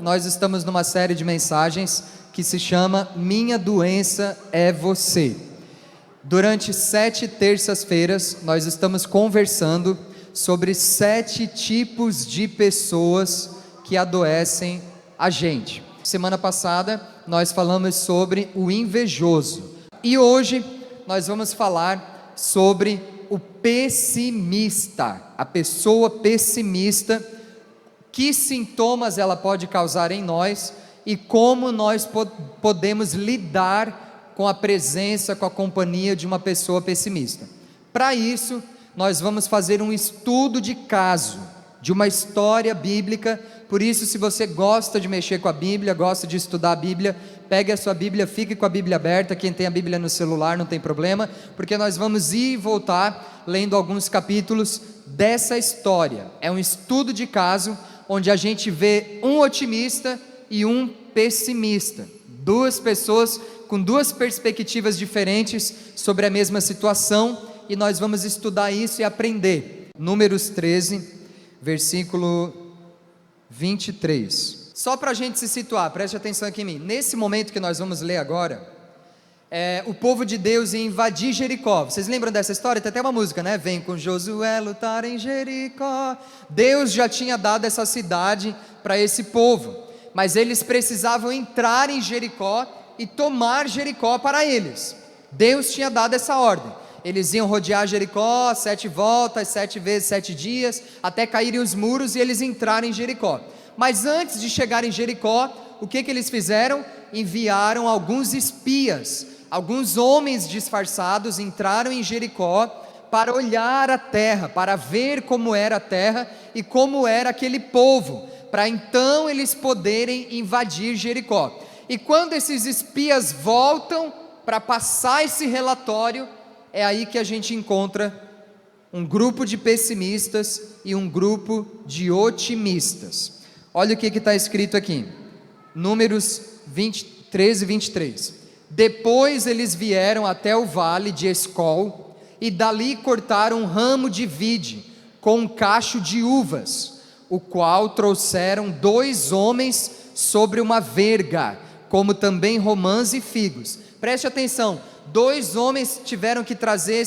Nós estamos numa série de mensagens que se chama Minha Doença é Você. Durante 7 terças-feiras, nós estamos conversando sobre 7 tipos de pessoas que adoecem a gente. Semana passada, nós falamos sobre o invejoso. E hoje, nós vamos falar sobre o pessimista, a pessoa pessimista. Que sintomas ela pode causar em nós e como nós podemos lidar com a presença, com a companhia de uma pessoa pessimista. Para isso, nós vamos fazer um estudo de caso, de uma história bíblica. Por isso, se você gosta de mexer com a Bíblia, gosta de estudar a Bíblia, pegue a sua Bíblia, fique com a Bíblia aberta. Quem tem a Bíblia no celular não tem problema, porque nós vamos ir e voltar lendo alguns capítulos dessa história. É um estudo de caso, onde a gente vê um otimista e um pessimista, 2 pessoas com 2 perspectivas diferentes sobre a mesma situação, e nós vamos estudar isso e aprender. Números 13, versículo 23. Só para a gente se situar, preste atenção aqui em mim. Nesse momento que nós vamos ler agora, o povo de Deus ia invadir Jericó. Vocês lembram dessa história? Tem até uma música, né? Vem com Josué lutar em Jericó. Deus já tinha dado essa cidade para esse povo, mas eles precisavam entrar em Jericó e tomar Jericó para eles. Deus tinha dado essa ordem. Eles iam rodear Jericó 7 voltas, 7 vezes 7 dias, até caírem os muros e eles entrarem em Jericó. Mas antes de chegarem em Jericó, o que eles fizeram? Enviaram alguns espias. Alguns homens disfarçados entraram em Jericó para olhar a terra, para ver como era a terra e como era aquele povo, para então eles poderem invadir Jericó. E quando esses espias voltam para passar esse relatório, é aí que a gente encontra um grupo de pessimistas e um grupo de otimistas. Olha o que está escrito aqui, Números 13, 23. Depois eles vieram até o vale de Escol, e dali cortaram um ramo de vide, com um cacho de uvas, o qual trouxeram 2 homens sobre uma verga, como também romãs e figos. Preste atenção, 2 homens tiveram que trazer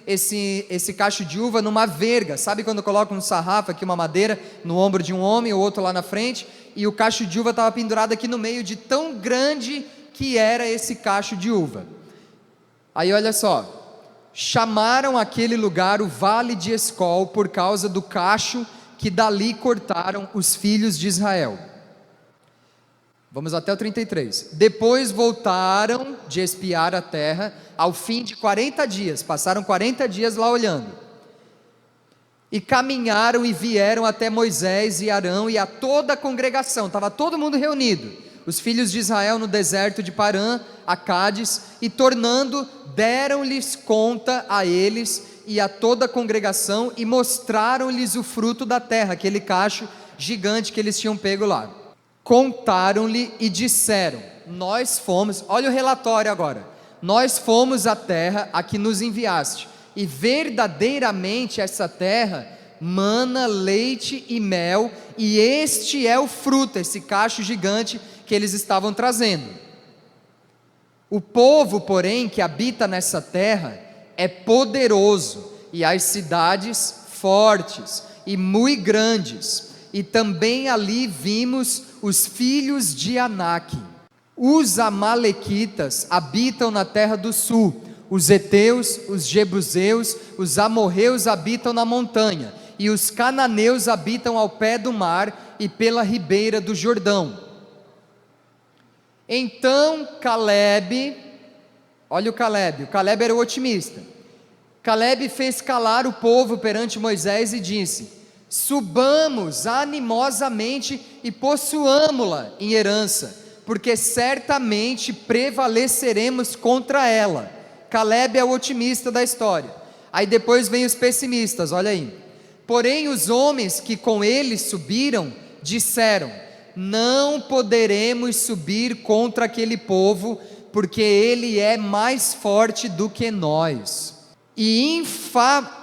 esse cacho de uva numa verga. Sabe quando colocam um sarrafo aqui, uma madeira, no ombro de um homem, o outro lá na frente, e o cacho de uva estava pendurado aqui no meio, de tão grande que era esse cacho de uva. Aí olha só, chamaram aquele lugar o Vale de Escol, por causa do cacho que dali cortaram os filhos de Israel. Vamos até o 33. Depois voltaram de espiar a terra, ao fim de 40 dias, passaram 40 dias lá olhando, e caminharam e vieram até Moisés e Arão e a toda a congregação, estava todo mundo reunido, os filhos de Israel no deserto de Parã, a Cádiz, e tornando, deram-lhes conta a eles e a toda a congregação, e mostraram-lhes o fruto da terra, aquele cacho gigante que eles tinham pego lá. Contaram-lhe e disseram: nós fomos, olha o relatório agora, nós fomos à terra a que nos enviaste, e verdadeiramente essa terra mana leite e mel, e este é o fruto, esse cacho gigante que eles estavam trazendo. O povo, porém, que habita nessa terra é poderoso, e as cidades fortes e muito grandes, e também ali vimos os filhos de Anak. Os amalequitas habitam na terra do sul, os heteus, os jebuseus, os amorreus habitam na montanha, e os cananeus habitam ao pé do mar e pela ribeira do Jordão. Então Calebe, olha o Calebe era o otimista. Calebe fez calar o povo perante Moisés e disse: subamos animosamente e possuamo-la em herança, porque certamente prevaleceremos contra ela. Calebe é o otimista da história. Aí depois vem os pessimistas, olha aí. Porém os homens que com ele subiram disseram: não poderemos subir contra aquele povo, porque ele é mais forte do que nós. E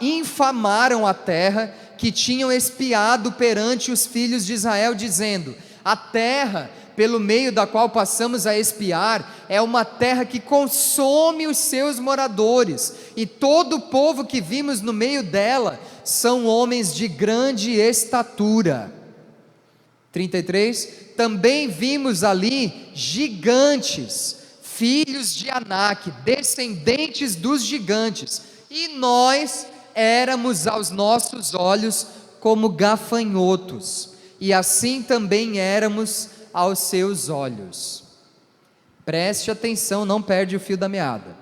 infamaram a terra que tinham espiado perante os filhos de Israel, dizendo: A terra pelo meio da qual passamos a espiar é uma terra que consome os seus moradores, e todo o povo que vimos no meio dela são homens de grande estatura. 33, também vimos ali gigantes, filhos de Anak, descendentes dos gigantes, e nós éramos aos nossos olhos como gafanhotos, e assim também éramos aos seus olhos. Preste atenção, não perde o fio da meada.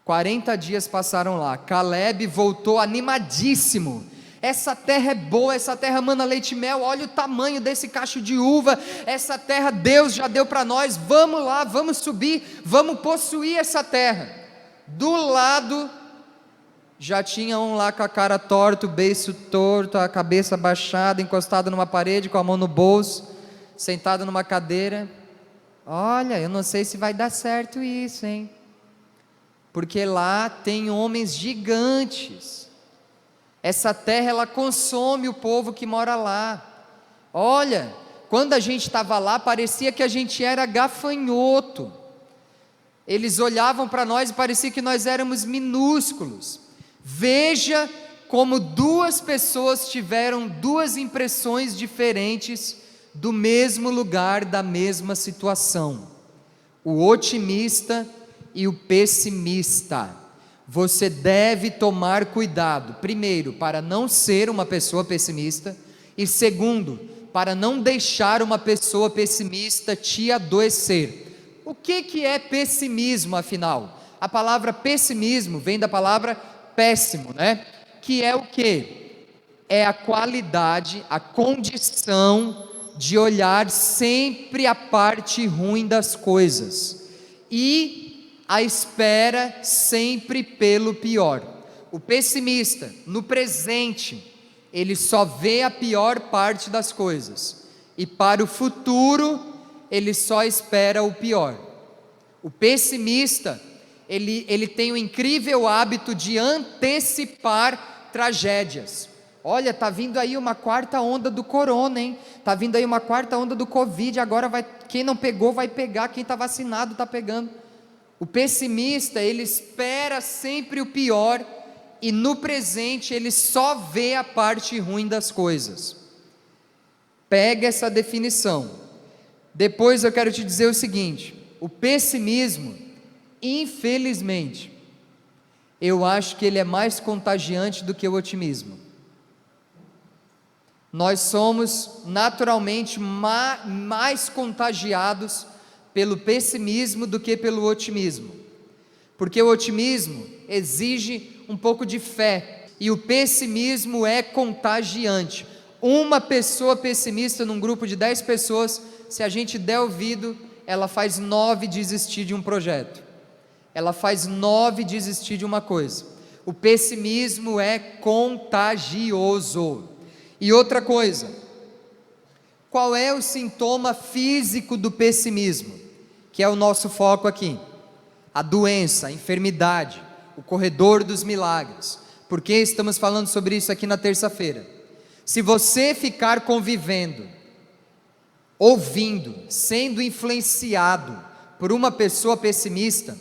40 dias passaram lá, Caleb voltou animadíssimo. Essa terra é boa, essa terra mana leite e mel, olha o tamanho desse cacho de uva, essa terra Deus já deu para nós, vamos lá, vamos subir, vamos possuir essa terra. Do lado, já tinha um lá com a cara torta, o beiço torto, a cabeça baixada, encostado numa parede, com a mão no bolso, sentado numa cadeira. Olha, eu não sei se vai dar certo isso, hein? Porque lá tem homens gigantes. Essa terra, ela consome o povo que mora lá. Olha, quando a gente estava lá, parecia que a gente era gafanhoto. Eles olhavam para nós e parecia que nós éramos minúsculos. Veja como duas pessoas tiveram duas impressões diferentes do mesmo lugar, da mesma situação: o otimista e o pessimista. Você deve tomar cuidado, primeiro, para não ser uma pessoa pessimista, e segundo, para não deixar uma pessoa pessimista te adoecer. O que é pessimismo, afinal? A palavra pessimismo vem da palavra péssimo, né? Que é o quê? É a qualidade, a condição de olhar sempre a parte ruim das coisas e a espera sempre pelo pior. O pessimista, no presente, ele só vê a pior parte das coisas, e para o futuro, ele só espera o pior. O pessimista, ele tem o incrível hábito de antecipar tragédias. Olha, está vindo aí uma quarta onda do corona, hein? Está vindo aí uma quarta onda do Covid, agora quem não pegou vai pegar, quem está vacinado está pegando. O pessimista, ele espera sempre o pior, e no presente ele só vê a parte ruim das coisas. Pega essa definição. Depois eu quero te dizer o seguinte: o pessimismo, infelizmente, eu acho que ele é mais contagiante do que o otimismo. Nós somos naturalmente mais contagiados pelo pessimismo do que pelo otimismo, porque o otimismo exige um pouco de fé, e o pessimismo é contagiante. Uma pessoa pessimista num grupo de 10 pessoas, se a gente der ouvido, ela faz 9 desistir de um projeto, ela faz 9 desistir de uma coisa. O pessimismo é contagioso. E outra coisa, qual é o sintoma físico do pessimismo? Que é o nosso foco aqui: a doença, a enfermidade, o corredor dos milagres. Por que estamos falando sobre isso aqui na terça-feira? Se você ficar convivendo, ouvindo, sendo influenciado por uma pessoa pessimista,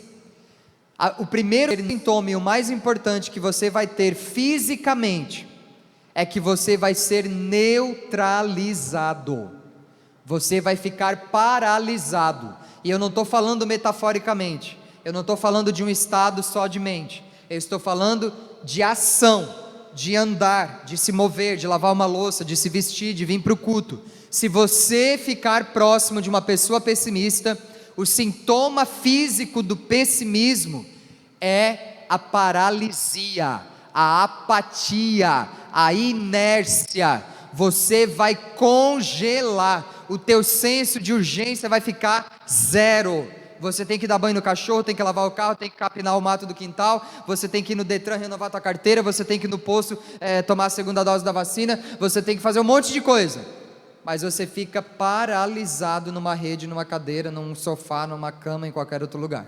o primeiro sintoma e o mais importante que você vai ter fisicamente é que você vai ser neutralizado. Você vai ficar paralisado. E eu não estou falando metaforicamente, eu não estou falando de um estado só de mente, eu estou falando de ação, de andar, de se mover, de lavar uma louça, de se vestir, de vir para o culto. Se você ficar próximo de uma pessoa pessimista, o sintoma físico do pessimismo é a paralisia, a apatia, a inércia. Você vai congelar, o teu senso de urgência vai ficar zero. Você tem que dar banho no cachorro, tem que lavar o carro, tem que capinar o mato do quintal, você tem que ir no Detran renovar a tua carteira, você tem que ir no posto tomar a segunda dose da vacina, você tem que fazer um monte de coisa, mas você fica paralisado numa rede, numa cadeira, num sofá, numa cama, em qualquer outro lugar.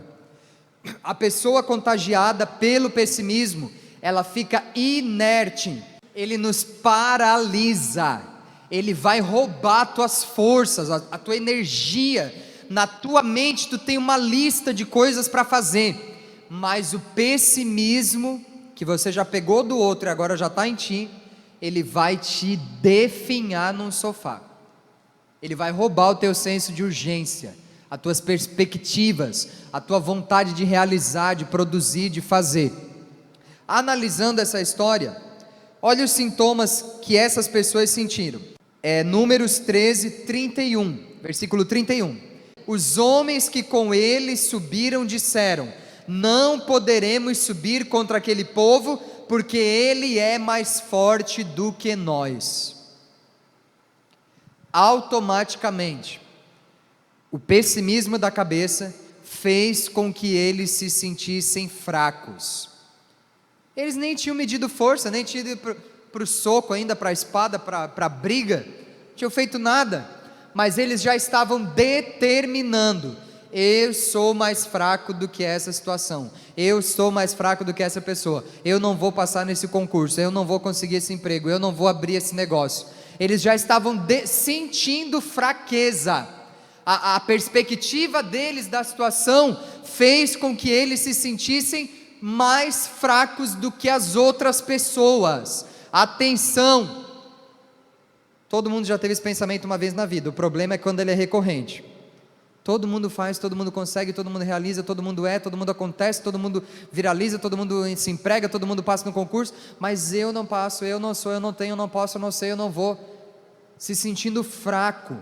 A pessoa contagiada pelo pessimismo, ela fica inerte, ele nos paralisa, ele vai roubar tuas forças, a tua energia. Na tua mente tu tem uma lista de coisas para fazer, mas o pessimismo que você já pegou do outro e agora já está em ti, ele vai te definhar num sofá. Ele vai roubar o teu senso de urgência, as tuas perspectivas, a tua vontade de realizar, de produzir, de fazer. Analisando essa história, olha os sintomas que essas pessoas sentiram. Números 13, 31, versículo 31. Os homens que com ele subiram disseram: não poderemos subir contra aquele povo, porque ele é mais forte do que nós. Automaticamente, o pessimismo da cabeça fez com que eles se sentissem fracos. Eles nem tinham medido força, nem tinham ido para o soco ainda, para a espada, para a briga, não tinham feito nada, mas eles já estavam determinando: eu sou mais fraco do que essa situação, eu sou mais fraco do que essa pessoa, eu não vou passar nesse concurso, eu não vou conseguir esse emprego, eu não vou abrir esse negócio. Eles já estavam sentindo fraqueza. A perspectiva deles da situação fez com que eles se sentissem mais fracos do que as outras pessoas. Atenção, todo mundo já teve esse pensamento uma vez na vida. O problema é quando ele é recorrente. Todo mundo faz, todo mundo consegue, todo mundo realiza, todo mundo todo mundo acontece, todo mundo viraliza, todo mundo se emprega, todo mundo passa no concurso, mas eu não passo, eu não sou, eu não tenho, eu não posso, eu não sei, eu não vou. Se sentindo fraco,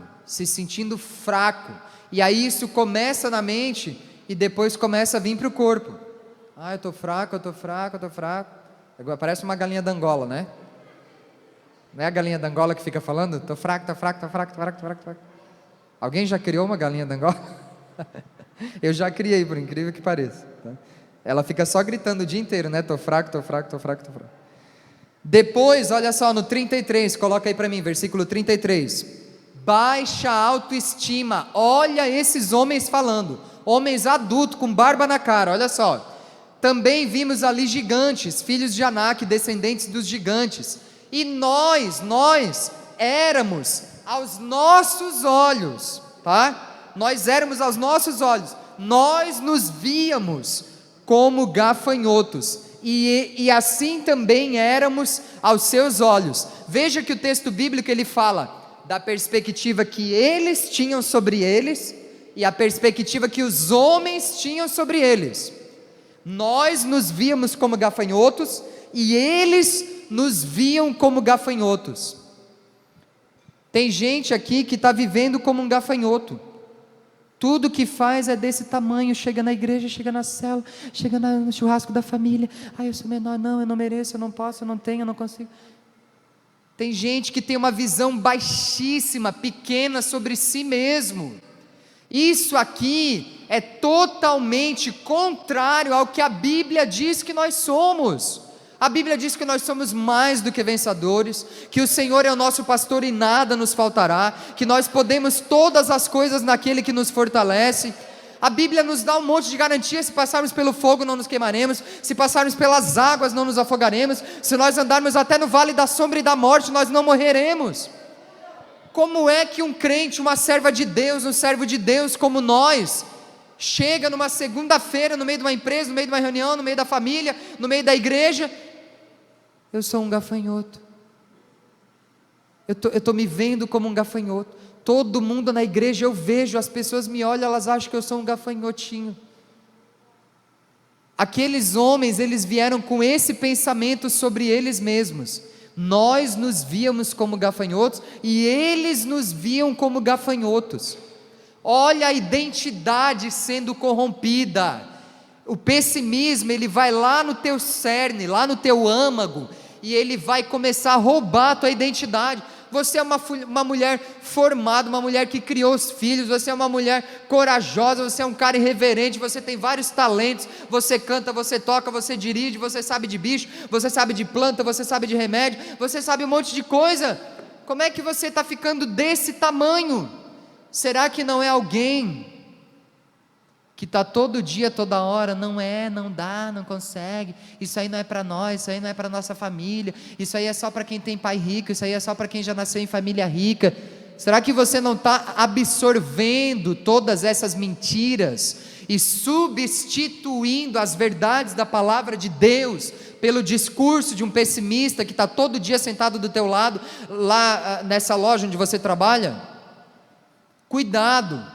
e aí isso começa na mente e depois começa a vir para o corpo. Eu estou fraco, agora parece uma galinha da Angola, né? Não é a galinha da Angola que fica falando? Estou fraco. Alguém já criou uma galinha da Angola? Eu já criei, por incrível que pareça, tá? Ela fica só gritando o dia inteiro, né? Estou fraco. Depois, olha só, no 33, coloca aí para mim, versículo 33. Baixa autoestima. Olha esses homens falando, homens adultos com barba na cara, olha só. Também vimos ali gigantes, filhos de Anak, descendentes dos gigantes, e nós éramos aos nossos olhos, tá? Nós éramos aos nossos olhos, nós nos víamos como gafanhotos, e assim também éramos aos seus olhos. Veja que o texto bíblico ele fala da perspectiva que eles tinham sobre eles e a perspectiva que os homens tinham sobre eles. Nós nos víamos como gafanhotos e eles nos viam como gafanhotos. Tem gente aqui que está vivendo como um gafanhoto. Tudo que faz é desse tamanho. Chega na igreja, chega na célula, chega no churrasco da família. Eu sou menor, não, eu não mereço, eu não posso, eu não tenho, eu não consigo. Tem gente que tem uma visão baixíssima, pequena sobre si mesmo. Isso aqui é totalmente contrário ao que a Bíblia diz que nós somos. A Bíblia diz que nós somos mais do que vencedores, que o Senhor é o nosso pastor e nada nos faltará, que nós podemos todas as coisas naquele que nos fortalece. A Bíblia nos dá um monte de garantia: se passarmos pelo fogo não nos queimaremos, se passarmos pelas águas não nos afogaremos, se nós andarmos até no vale da sombra e da morte nós não morreremos. Como é que um crente, uma serva de Deus, um servo de Deus como nós, chega numa segunda-feira, no meio de uma empresa, no meio de uma reunião, no meio da família, no meio da igreja: eu sou um gafanhoto, eu estou me vendo como um gafanhoto, todo mundo na igreja eu vejo, as pessoas me olham, elas acham que eu sou um gafanhotinho. Aqueles homens, eles vieram com esse pensamento sobre eles mesmos. Nós nos víamos como gafanhotos e eles nos viam como gafanhotos. Olha a identidade sendo corrompida. O pessimismo, ele vai lá no teu cerne, lá no teu âmago, e ele vai começar a roubar a tua identidade. Você é uma mulher formada, uma mulher que criou os filhos, você é uma mulher corajosa, você é um cara irreverente, você tem vários talentos, você canta, você toca, você dirige, você sabe de bicho, você sabe de planta, você sabe de remédio, você sabe um monte de coisa. Como é que você está ficando desse tamanho? Será que não é alguém que está todo dia, toda hora, não é, não dá, não consegue, isso aí não é para nós, isso aí não é para nossa família, isso aí é só para quem tem pai rico, isso aí é só para quem já nasceu em família rica. Será que você não está absorvendo todas essas mentiras e substituindo as verdades da palavra de Deus pelo discurso de um pessimista que está todo dia sentado do teu lado, lá nessa loja onde você trabalha? Cuidado!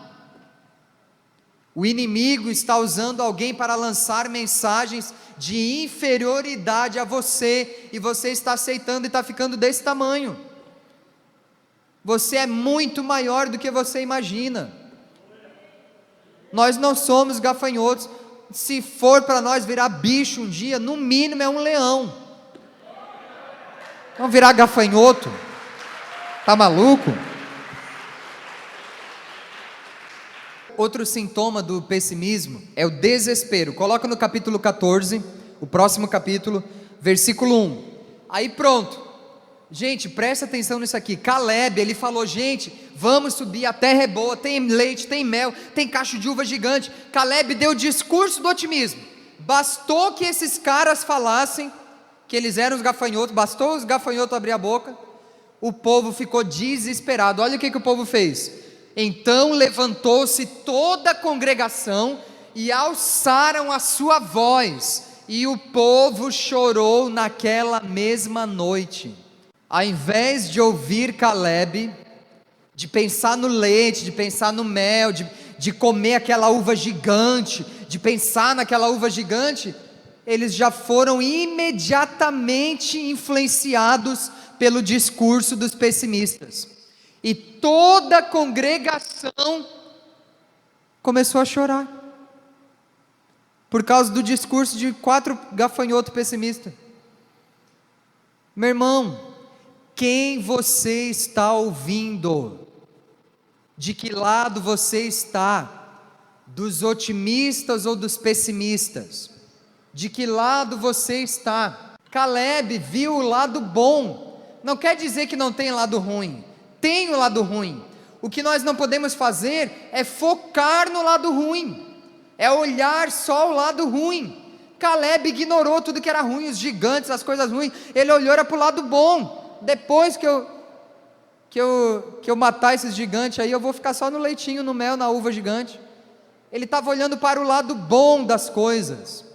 O inimigo está usando alguém para lançar mensagens de inferioridade a você, e você está aceitando e está ficando desse tamanho. Você é muito maior do que você imagina. Nós não somos gafanhotos. Se for para nós virar bicho um dia, no mínimo é um leão. Vamos virar gafanhoto? Tá maluco? Outro sintoma do pessimismo é o desespero. Coloca no capítulo 14, o próximo capítulo, versículo 1. Aí pronto. Gente, presta atenção nisso aqui. Caleb, ele falou: gente, vamos subir, a terra é boa, tem leite, tem mel, tem cacho de uva gigante. Caleb deu o discurso do otimismo. Bastou que esses caras falassem que eles eram os gafanhotos, bastou os gafanhotos abrir a boca, o povo ficou desesperado. Olha o que o povo fez. Então levantou-se toda a congregação e alçaram a sua voz, e o povo chorou naquela mesma noite. Ao invés de ouvir Caleb, de pensar no leite, de pensar no mel, de comer aquela uva gigante, de pensar naquela uva gigante, eles já foram imediatamente influenciados pelo discurso dos pessimistas. E toda a congregação começou a chorar, por causa do discurso de 4 gafanhotos pessimistas. Meu irmão, quem você está ouvindo? De que lado você está? Dos otimistas ou dos pessimistas? De que lado você está? Caleb viu o lado bom, não quer dizer que não tem lado ruim, tem o lado ruim. O que nós não podemos fazer é focar no lado ruim, é olhar só o lado ruim. Caleb ignorou tudo que era ruim, os gigantes, as coisas ruins, ele olhou para o lado bom. Depois que eu matar esses gigantes aí, eu vou ficar só no leitinho, no mel, na uva gigante. Ele estava olhando para o lado bom das coisas.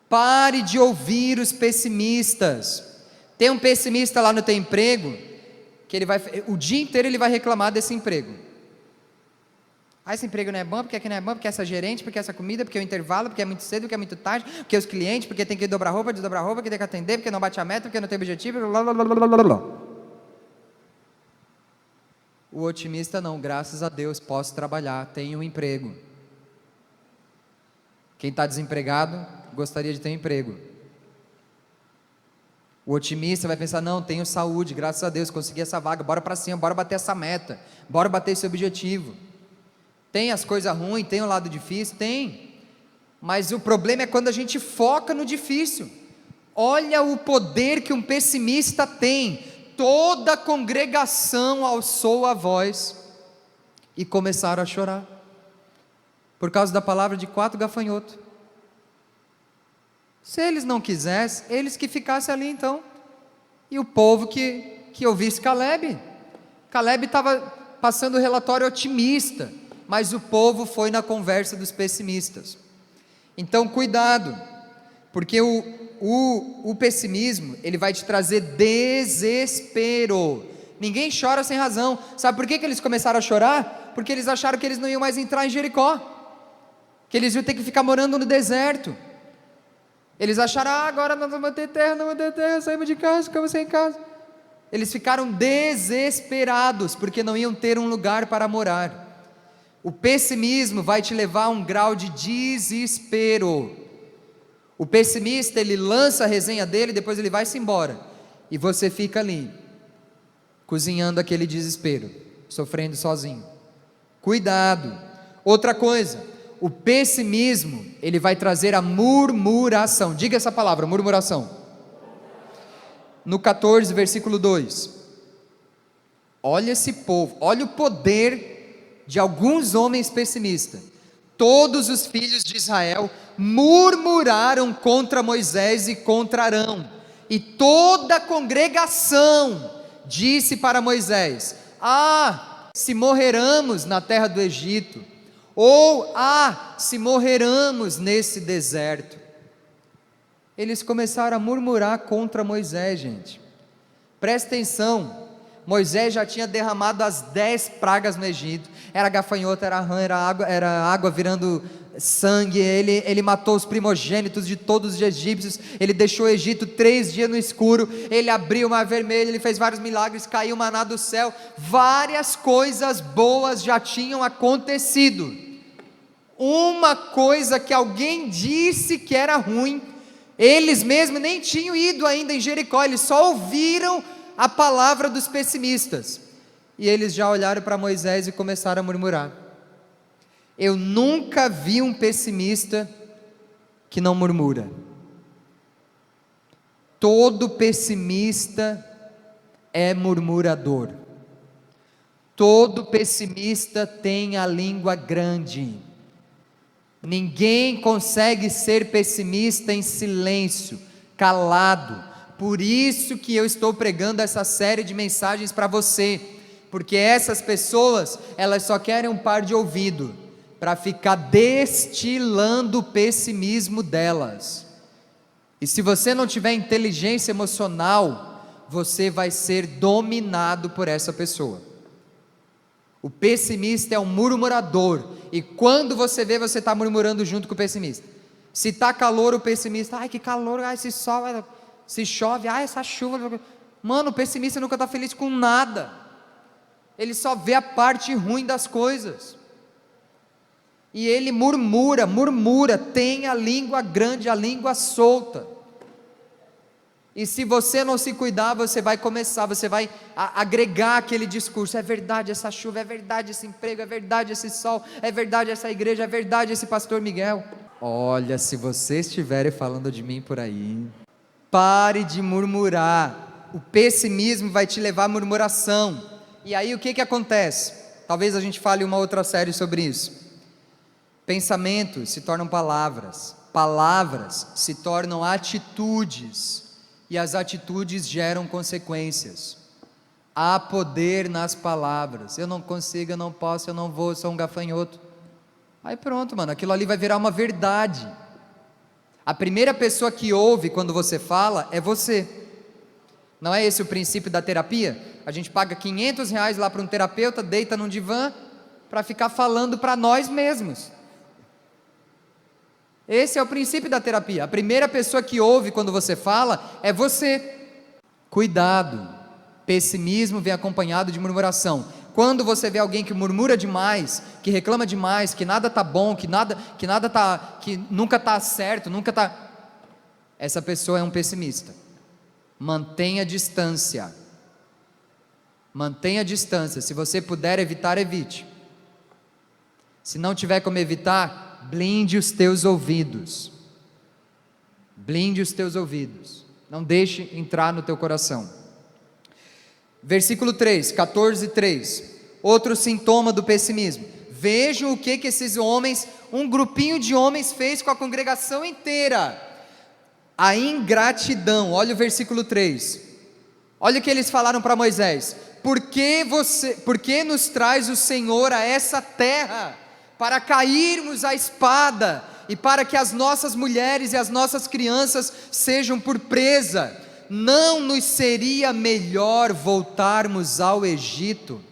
Pare de ouvir os pessimistas. Tem um pessimista lá no teu emprego, que o dia inteiro ele vai reclamar desse emprego. Esse emprego não é bom, porque aqui não é bom, porque essa gerente, porque essa comida, porque o intervalo, porque é muito cedo, porque é muito tarde, porque os clientes, porque tem que dobrar roupa, desdobrar roupa, porque tem que atender, porque não bate a meta, porque não tem objetivo, blá, blá, blá, blá, blá, blá. O otimista não, graças a Deus posso trabalhar, tenho um emprego. Quem está desempregado, gostaria de ter um emprego. O otimista vai pensar: não, tenho saúde, graças a Deus, consegui essa vaga, bora para cima, bora bater essa meta, bora bater esse objetivo. Tem as coisas ruins, tem o lado difícil, tem, mas o problema é quando a gente foca no difícil. Olha o poder que um pessimista tem. Toda a congregação alçou a voz e começaram a chorar, por causa da palavra de 4 gafanhotos. Se eles não quisessem, eles que ficassem ali então, e o povo que ouvisse Caleb. Caleb estava passando o relatório otimista, mas o povo foi na conversa dos pessimistas. Então cuidado, porque o pessimismo, ele vai te trazer desespero. Ninguém chora sem razão. Sabe por que eles começaram a chorar? Porque eles acharam que eles não iam mais entrar em Jericó, que eles iam ter que ficar morando no deserto. Eles acharam: agora nós vamos ter terra, saímos de casa, ficamos sem casa. Eles ficaram desesperados, porque não iam ter um lugar para morar. O pessimismo vai te levar a um grau de desespero. O pessimista, ele lança a resenha dele, depois ele vai-se embora, e você fica ali, cozinhando aquele desespero, sofrendo sozinho. Cuidado. Outra coisa, o pessimismo, ele vai trazer a murmuração. Diga essa palavra, murmuração. No 14, versículo 2. Olha esse povo, olha o poder de alguns homens pessimistas. todos os filhos de Israel murmuraram contra Moisés e contra Arão, e toda a congregação disse para Moisés: se morreramos na terra do Egito, ou se morreramos nesse deserto. Eles começaram a murmurar contra Moisés, gente. Presta atenção, Moisés já tinha derramado as 10 pragas no Egito, era gafanhoto, era rã, era água virando sangue, ele matou os primogênitos de todos os egípcios, ele deixou o Egito 3 dias no escuro, ele abriu o mar vermelho, ele fez vários milagres, caiu maná do céu, várias coisas boas já tinham acontecido. Uma coisa que alguém disse que era ruim, eles mesmos nem tinham ido ainda em Jericó, eles só ouviram a palavra dos pessimistas, e eles já olharam para Moisés e começaram a murmurar. Eu nunca vi um pessimista que não murmura. Todo pessimista é murmurador. Todo pessimista tem a língua grande. Ninguém consegue ser pessimista em silêncio, calado. Por isso que eu estou pregando essa série de mensagens para você, porque essas pessoas, elas só querem um par de ouvido para ficar destilando o pessimismo delas. E se você não tiver inteligência emocional, você vai ser dominado por essa pessoa. O pessimista é um murmurador, e quando você vê, você está murmurando junto com o pessimista. Se está calor, o pessimista: ai que calor, ai esse sol, se chove, ai essa chuva. Mano, o pessimista nunca está feliz com nada, ele só vê a parte ruim das coisas, e ele murmura, tem a língua grande, a língua solta. E se você não se cuidar, você vai agregar aquele discurso: é verdade essa chuva, é verdade esse emprego, é verdade esse sol, é verdade essa igreja, é verdade esse pastor Miguel. Olha, se vocês estiverem falando de mim por aí, pare de murmurar. O pessimismo vai te levar à murmuração. E aí o que acontece? Talvez a gente fale uma outra série sobre isso. Pensamentos se tornam palavras, palavras se tornam atitudes, e as atitudes geram consequências. Há poder nas palavras. Eu não consigo, eu não posso, eu não vou, eu sou um gafanhoto. Aí pronto, mano, aquilo ali vai virar uma verdade. A primeira pessoa que ouve quando você fala é você. Não é esse o princípio da terapia? A gente paga R$500 lá para um terapeuta, deita num divã para ficar falando para nós mesmos. Esse é o princípio da terapia. A primeira pessoa que ouve quando você fala é você. Cuidado, pessimismo vem acompanhado de murmuração. Quando você vê alguém que murmura demais, que reclama demais, que nada está bom, que nunca está certo, essa pessoa é um pessimista. Mantenha distância. Mantenha distância. Se você puder evitar, evite. Se não tiver como evitar, blinde os teus ouvidos. Blinde os teus ouvidos. Não deixe entrar no teu coração. Versículo 3, 14:3. Outro sintoma do pessimismo. Vejam o que esses homens, um grupinho de homens fez com a congregação inteira. A ingratidão. Olha o versículo 3. Olha o que eles falaram para Moisés: por que nos traz o Senhor a essa terra, para cairmos à espada, e para que as nossas mulheres e as nossas crianças sejam por presa? Não nos seria melhor voltarmos ao Egito?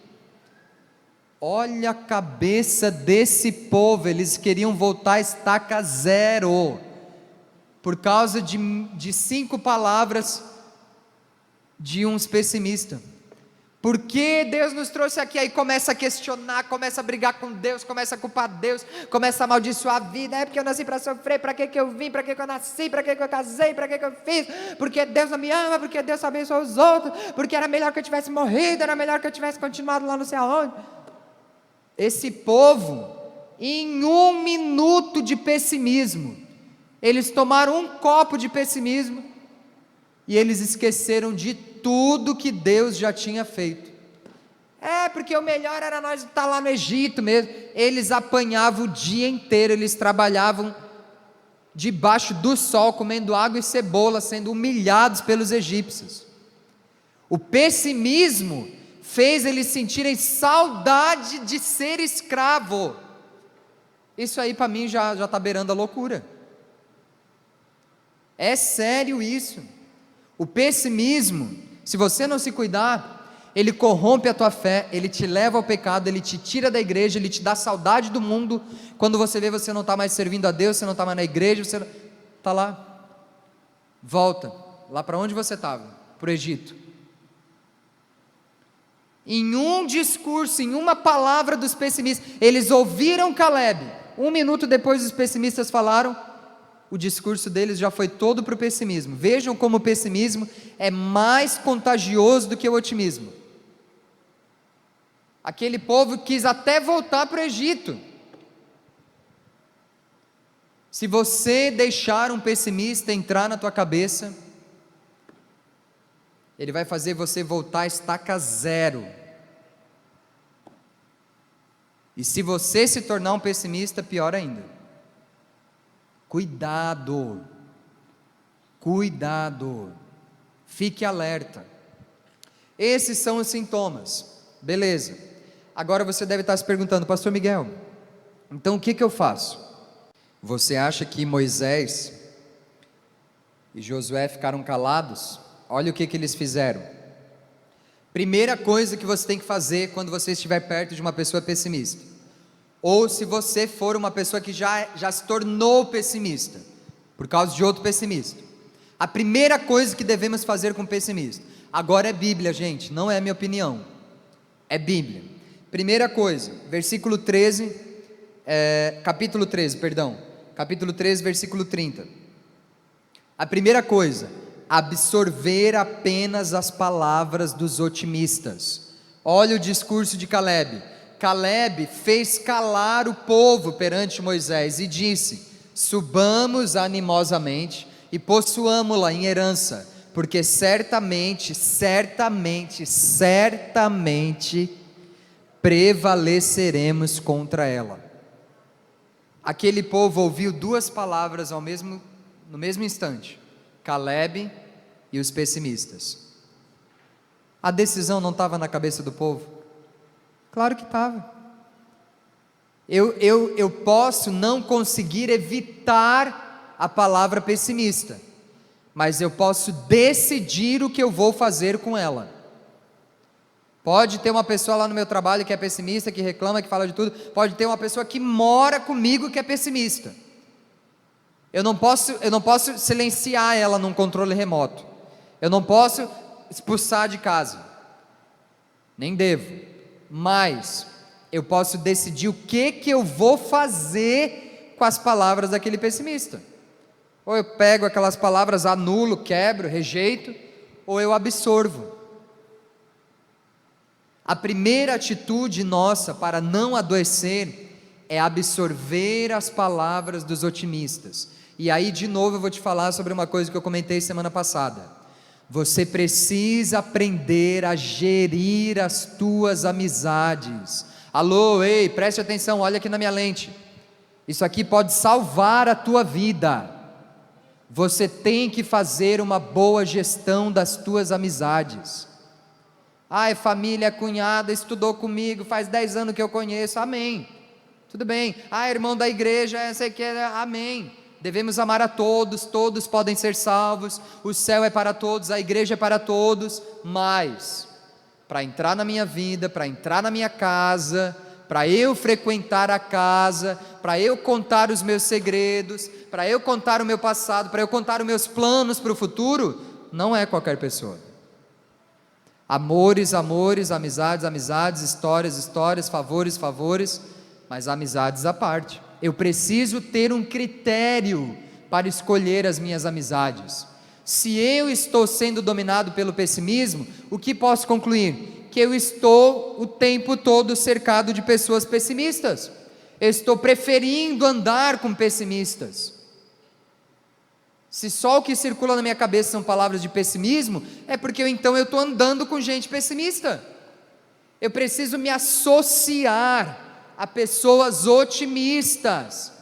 Olha a cabeça desse povo, eles queriam voltar a estaca zero, por causa de 5 palavras de uns pessimistas. Por que Deus nos trouxe aqui? Aí começa a questionar, começa a brigar com Deus, começa a culpar Deus, começa a amaldiçoar a vida. É porque eu nasci para sofrer, para que eu vim, para que eu nasci, para que eu casei, para que eu fiz, porque Deus não me ama, porque Deus só abençoa os outros, porque era melhor que eu tivesse morrido, era melhor que eu tivesse continuado lá não sei aonde. Esse povo, em 1 minuto de pessimismo, eles tomaram um copo de pessimismo, e eles esqueceram de tudo que Deus já tinha feito. Porque o melhor era nós estar lá no Egito mesmo. Eles apanhavam o dia inteiro, eles trabalhavam debaixo do sol, comendo água e cebola, sendo humilhados pelos egípcios. O pessimismo fez eles sentirem saudade de ser escravo. Isso aí para mim já está beirando a loucura. É sério isso. O pessimismo, se você não se cuidar, ele corrompe a tua fé, ele te leva ao pecado, ele te tira da igreja, ele te dá saudade do mundo. Quando você vê, você não está mais servindo a Deus, você não está mais na igreja, você está lá. Volta, lá para onde você estava, para o Egito. Em um discurso, em uma palavra dos pessimistas, eles ouviram Caleb. 1 minuto depois os pessimistas falaram, o discurso deles já foi todo para o pessimismo. Vejam como o pessimismo é mais contagioso do que o otimismo. Aquele povo quis até voltar para o Egito. Se você deixar um pessimista entrar na tua cabeça, ele vai fazer você voltar a estaca zero. E se você se tornar um pessimista, pior ainda. Cuidado, cuidado, fique alerta. Esses são os sintomas, beleza. Agora você deve estar se perguntando, pastor Miguel, então o que eu faço? Você acha que Moisés e Josué ficaram calados? Olha o que eles fizeram. Primeira coisa que você tem que fazer quando você estiver perto de uma pessoa pessimista, ou se você for uma pessoa que já se tornou pessimista, por causa de outro pessimista, a primeira coisa que devemos fazer com o pessimista, agora é Bíblia, gente, não é minha opinião, é Bíblia. Primeira coisa, versículo 13, capítulo 13, versículo 30. A primeira coisa, absorver apenas as palavras dos otimistas. Olha o discurso de Caleb. Caleb fez calar o povo perante Moisés e disse: subamos animosamente e possuamo-la em herança, porque certamente prevaleceremos contra ela. Aquele povo ouviu duas palavras no mesmo instante: Caleb e os pessimistas. A decisão não estava na cabeça do povo? Claro que estava. Eu posso não conseguir evitar a palavra pessimista, mas eu posso decidir o que eu vou fazer com ela. Pode ter uma pessoa lá no meu trabalho que é pessimista, que reclama, que fala de tudo. Pode ter uma pessoa que mora comigo que é pessimista. Eu não posso silenciar ela num controle remoto. Eu não posso expulsar de casa. Nem devo. Mas eu posso decidir o que eu vou fazer com as palavras daquele pessimista. Ou eu pego aquelas palavras, anulo, quebro, rejeito, ou eu absorvo. A primeira atitude nossa para não adoecer é absorver as palavras dos otimistas. E aí de novo eu vou te falar sobre uma coisa que eu comentei semana passada. Você precisa aprender a gerir as tuas amizades. Alô, ei, preste atenção, olha aqui na minha lente. Isso aqui pode salvar a tua vida. Você tem que fazer uma boa gestão das tuas amizades. Ai, família, cunhada, estudou comigo, faz 10 anos que eu conheço, amém. Tudo bem. Ah, irmão da igreja, sei que é, amém. Devemos amar a todos, todos podem ser salvos, o céu é para todos, a igreja é para todos, mas para entrar na minha vida, para entrar na minha casa, para eu frequentar a casa, para eu contar os meus segredos, para eu contar o meu passado, para eu contar os meus planos para o futuro, não é qualquer pessoa. Amores, amizades, histórias, favores, mas amizades à parte. Eu preciso ter um critério para escolher as minhas amizades. Se eu estou sendo dominado pelo pessimismo, o que posso concluir? Que eu estou o tempo todo cercado de pessoas pessimistas. Eu estou preferindo andar com pessimistas. Se só o que circula na minha cabeça são palavras de pessimismo, é porque então eu estou andando com gente pessimista. Eu preciso me associar a pessoas otimistas.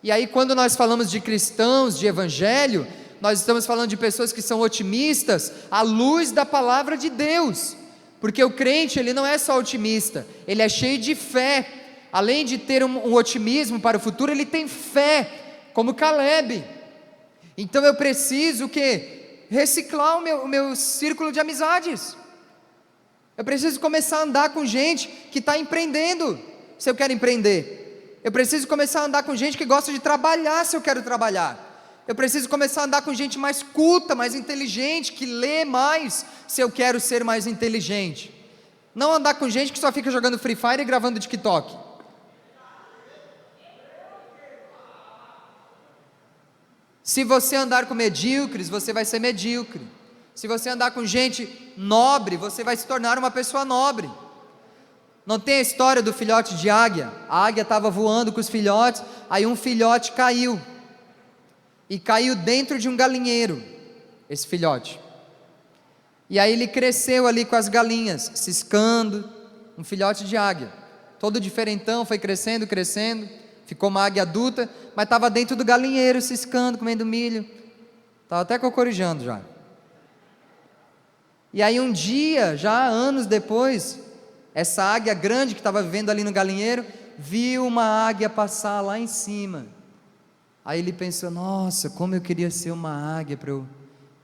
E aí, quando nós falamos de cristãos, de evangelho, nós estamos falando de pessoas que são otimistas à luz da palavra de Deus. Porque o crente, ele não é só otimista, ele é cheio de fé. Além de ter um otimismo para o futuro, ele tem fé, como Caleb. Então eu preciso o quê? Reciclar o meu círculo de amizades. Eu preciso começar a andar com gente que está empreendendo, se eu quero empreender. Eu preciso começar a andar com gente que gosta de trabalhar, se eu quero trabalhar. Eu preciso começar a andar com gente mais culta, mais inteligente, que lê mais, se eu quero ser mais inteligente. Não andar com gente que só fica jogando Free Fire e gravando TikTok. Se você andar com medíocres, você vai ser medíocre. Se você andar com gente nobre, você vai se tornar uma pessoa nobre. Não tem a história do filhote de águia? A águia estava voando com os filhotes, aí um filhote caiu. E caiu dentro de um galinheiro, esse filhote. E aí ele cresceu ali com as galinhas, ciscando, um filhote de águia. Todo diferentão, foi crescendo, ficou uma águia adulta, mas estava dentro do galinheiro, ciscando, comendo milho. Estava até cocorejando já. E aí um dia, já anos depois, essa águia grande que estava vivendo ali no galinheiro, viu uma águia passar lá em cima. Aí ele pensou, nossa, como eu queria ser uma águia para eu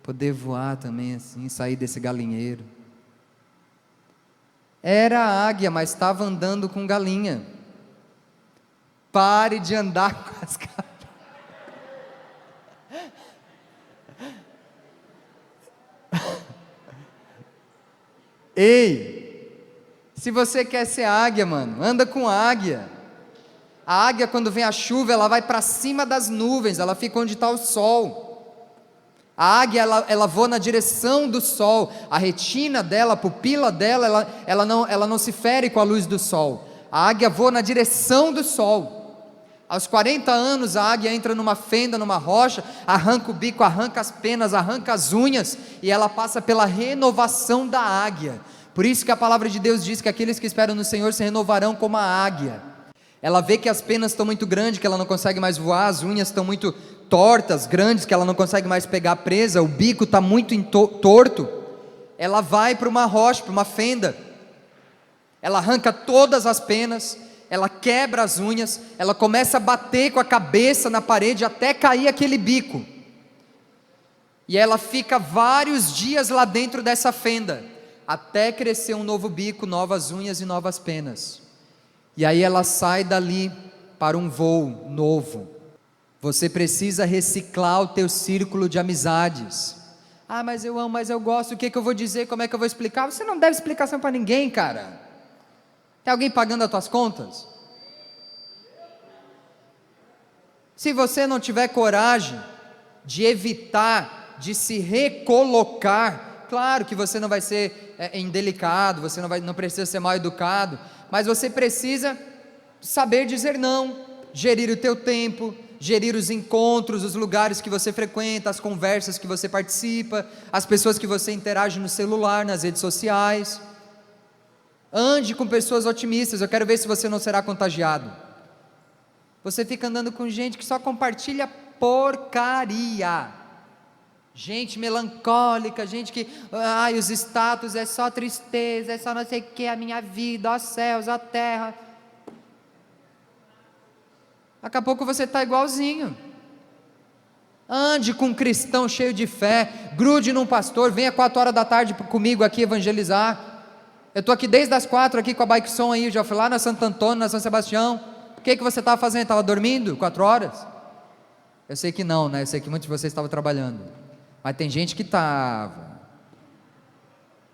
poder voar também assim, sair desse galinheiro. Era águia, mas estava andando com galinha. Pare de andar com as galinhas. Ei, se você quer ser águia, mano, anda com águia. A águia, quando vem a chuva, ela vai para cima das nuvens, ela fica onde está o sol. A águia, ela voa na direção do sol, a retina dela, a pupila dela, ela não se fere com a luz do sol. A águia voa na direção do sol. Aos 40 anos, a águia entra numa fenda, numa rocha, arranca o bico, arranca as penas, arranca as unhas, e ela passa pela renovação da águia. Por isso que a palavra de Deus diz que aqueles que esperam no Senhor se renovarão como a águia. Ela vê que as penas estão muito grandes, que ela não consegue mais voar, as unhas estão muito tortas, grandes, que ela não consegue mais pegar presa, o bico está muito torto. Ela vai para uma rocha, para uma fenda, ela arranca todas as penas, ela quebra as unhas, ela começa a bater com a cabeça na parede até cair aquele bico. E ela fica vários dias lá dentro dessa fenda, até crescer um novo bico, novas unhas e novas penas. E aí ela sai dali para um voo novo. Você precisa reciclar o teu círculo de amizades. Ah, mas eu amo, mas eu gosto, o que eu vou dizer, como é que eu vou explicar? Você não deve explicação para ninguém, cara. Tem alguém pagando as tuas contas? Se você não tiver coragem de evitar, de se recolocar, claro que você não vai ser indelicado, você não precisa ser mal educado, mas você precisa saber dizer não, gerir o teu tempo, gerir os encontros, os lugares que você frequenta, as conversas que você participa, as pessoas que você interage no celular, nas redes sociais. Ande com pessoas otimistas, eu quero ver se você não será contagiado. Você fica andando com gente que só compartilha porcaria, gente melancólica, gente que, os status é só tristeza, é só não sei o que, a minha vida, ó céus, ó terra. Daqui a pouco você está igualzinho. Ande com um cristão cheio de fé, grude num pastor, venha 4 horas da tarde comigo aqui evangelizar. Eu estou aqui desde as 4 aqui com a bike som aí, já fui lá na Santo Antônio, na São Sebastião. O que você estava fazendo? Estava dormindo 4 horas? Eu sei que não, né? Eu sei que muitos de vocês estavam trabalhando, mas tem gente que estava.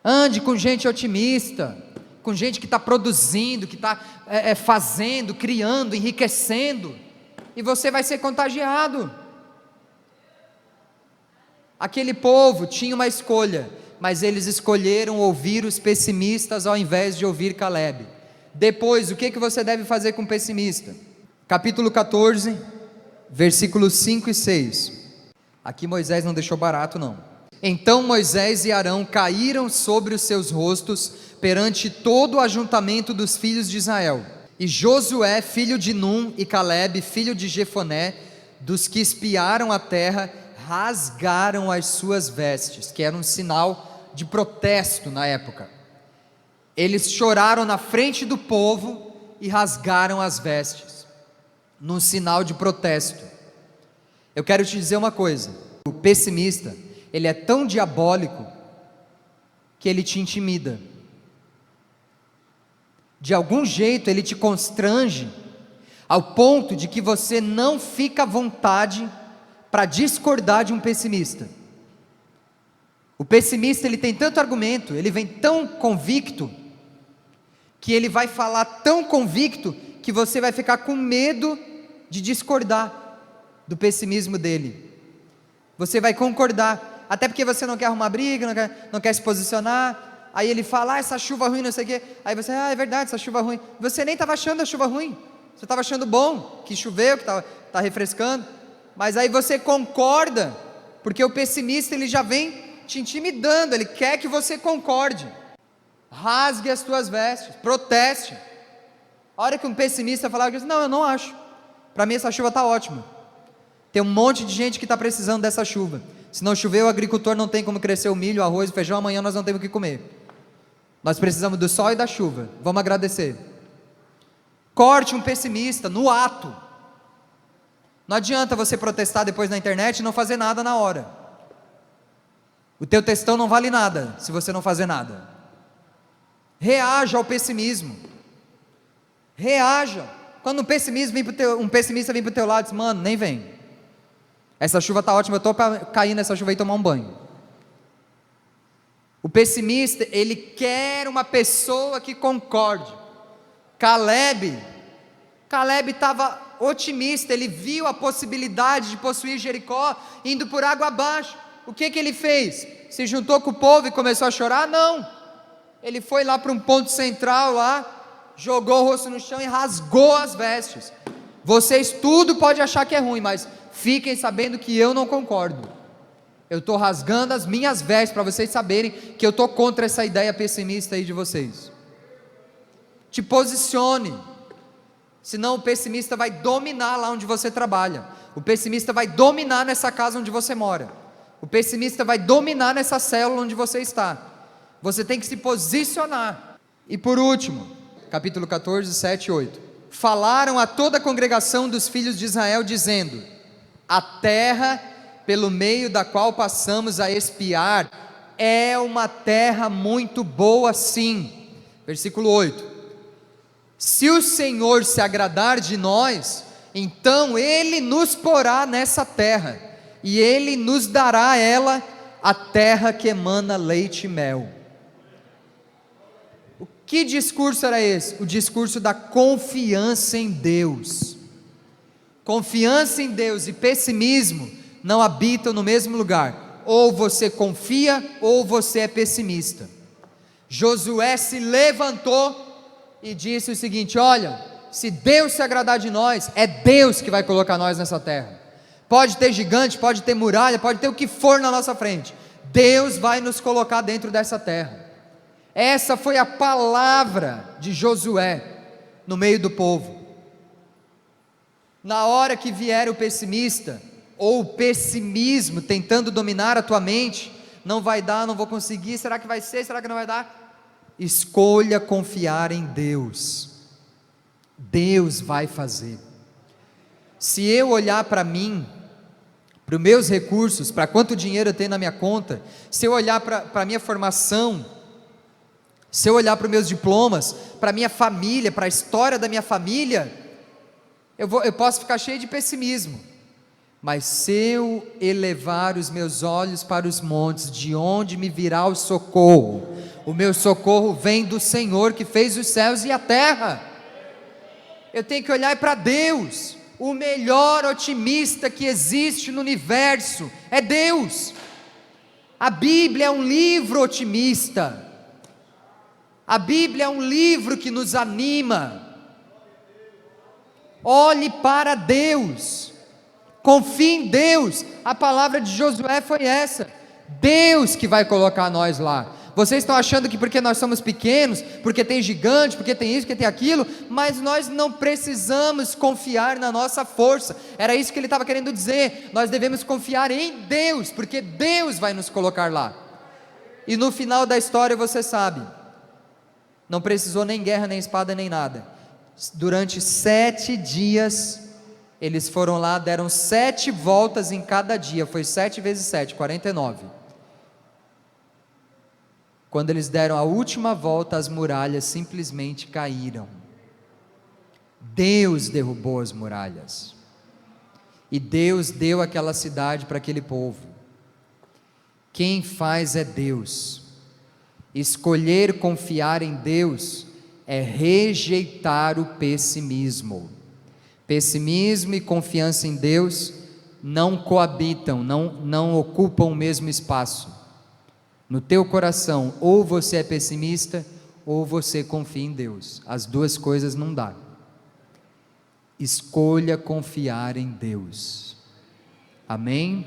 Ande com gente otimista, com gente que está produzindo, que está fazendo, criando, enriquecendo, e você vai ser contagiado. Aquele povo tinha uma escolha, mas eles escolheram ouvir os pessimistas ao invés de ouvir Caleb. Depois, o que você deve fazer com o pessimista? Capítulo 14, versículos 5 e 6. Aqui Moisés não deixou barato não. Então Moisés e Arão caíram sobre os seus rostos perante todo o ajuntamento dos filhos de Israel. E Josué, filho de Num, e Calebe, filho de Jefoné, dos que espiaram a terra, rasgaram as suas vestes, que era um sinal de protesto na época. Eles choraram na frente do povo e rasgaram as vestes, num sinal de protesto. Eu quero te dizer uma coisa: o pessimista, ele é tão diabólico que ele te intimida. De algum jeito ele te constrange ao ponto de que você não fica à vontade para discordar de um pessimista. O pessimista, ele tem tanto argumento, ele vem tão convicto, que ele vai falar tão convicto, que você vai ficar com medo de discordar do pessimismo dele. Você vai concordar, até porque você não quer arrumar briga, não quer se posicionar. Aí ele fala, essa chuva ruim, não sei o quê. Aí você, é verdade, essa chuva ruim. Você nem estava achando a chuva ruim, você estava achando bom, que choveu, que está refrescando. Mas aí você concorda, porque o pessimista, ele já vem te intimidando, ele quer que você concorde. Rasgue as tuas vestes, proteste. A hora que um pessimista falar, não, eu não acho, para mim essa chuva está ótima. Tem um monte de gente que está precisando dessa chuva. Se não chover, o agricultor não tem como crescer o milho, o arroz, o feijão, amanhã nós não temos o que comer. Nós precisamos do sol e da chuva, vamos agradecer. Corte um pessimista no ato. Não adianta você protestar depois na internet e não fazer nada na hora. O teu textão não vale nada se você não fazer nada. Reaja ao pessimismo. Reaja. Quando um pessimista vem para o teu lado, diz, mano, nem vem. Essa chuva está ótima, eu estou para cair nessa chuva e tomar um banho. O pessimista, ele quer uma pessoa que concorde. Calebe estava otimista, ele viu a possibilidade de possuir Jericó, indo por água abaixo. O que ele fez? Se juntou com o povo e começou a chorar? Não, ele foi lá para um ponto central lá, jogou o rosto no chão e rasgou as vestes. Vocês tudo pode achar que é ruim, mas fiquem sabendo que eu não concordo. Eu estou rasgando as minhas vestes, para vocês saberem que eu estou contra essa ideia pessimista aí de vocês. Te posicione, senão o pessimista vai dominar lá onde você trabalha, o pessimista vai dominar nessa casa onde você mora, o pessimista vai dominar nessa célula onde você está. Você tem que se posicionar. E por último, capítulo 14, 7 e 8. Falaram a toda a congregação dos filhos de Israel, dizendo: a terra pelo meio da qual passamos a espiar é uma terra muito boa, sim. Versículo 8. Se o Senhor se agradar de nós, então Ele nos porá nessa terra, e Ele nos dará ela, a terra que emana leite e mel. O que discurso era esse? O discurso da confiança em Deus. Confiança em Deus e pessimismo não habitam no mesmo lugar. Ou você confia, ou você é pessimista. Josué se levantou e disse o seguinte: olha, se Deus se agradar de nós, é Deus que vai colocar nós nessa terra. Pode ter gigante, pode ter muralha, pode ter o que for na nossa frente, Deus vai nos colocar dentro dessa terra. Essa foi a palavra de Josué no meio do povo. Na hora que vier o pessimista, ou o pessimismo tentando dominar a tua mente, não vai dar, não vou conseguir, será que vai ser, será que não vai dar? Escolha confiar em Deus. Deus vai fazer. Se eu olhar para mim, para os meus recursos, para quanto dinheiro eu tenho na minha conta, se eu olhar para a minha formação, se eu olhar para os meus diplomas, para a minha família, para a história da minha família, eu posso ficar cheio de pessimismo. Mas se eu elevar os meus olhos para os montes, de onde me virá o socorro? O meu socorro vem do Senhor que fez os céus e a terra. Eu tenho que olhar para Deus. O melhor otimista que existe no universo é Deus. A Bíblia é um livro otimista. A Bíblia é um livro que nos anima. Olhe para Deus. Confie em Deus. A palavra de Josué foi essa: Deus que vai colocar nós lá. Vocês estão achando que porque nós somos pequenos, porque tem gigante, porque tem isso, porque tem aquilo, mas nós não precisamos confiar na nossa força. Era isso que ele estava querendo dizer. Nós devemos confiar em Deus, porque Deus vai nos colocar lá. E no final da história você sabe, não precisou nem guerra, nem espada, nem nada. Durante 7 dias, eles foram lá, deram 7 voltas em cada dia, foi 7 vezes 7, 49. Quando eles deram a última volta, as muralhas simplesmente caíram. Deus derrubou as muralhas, e Deus deu aquela cidade para aquele povo. Quem faz é Deus. Escolher confiar em Deus é rejeitar o pessimismo. Pessimismo e confiança em Deus não coabitam, não ocupam o mesmo espaço. No teu coração, ou você é pessimista, ou você confia em Deus. As duas coisas não dá. Escolha confiar em Deus. Amém?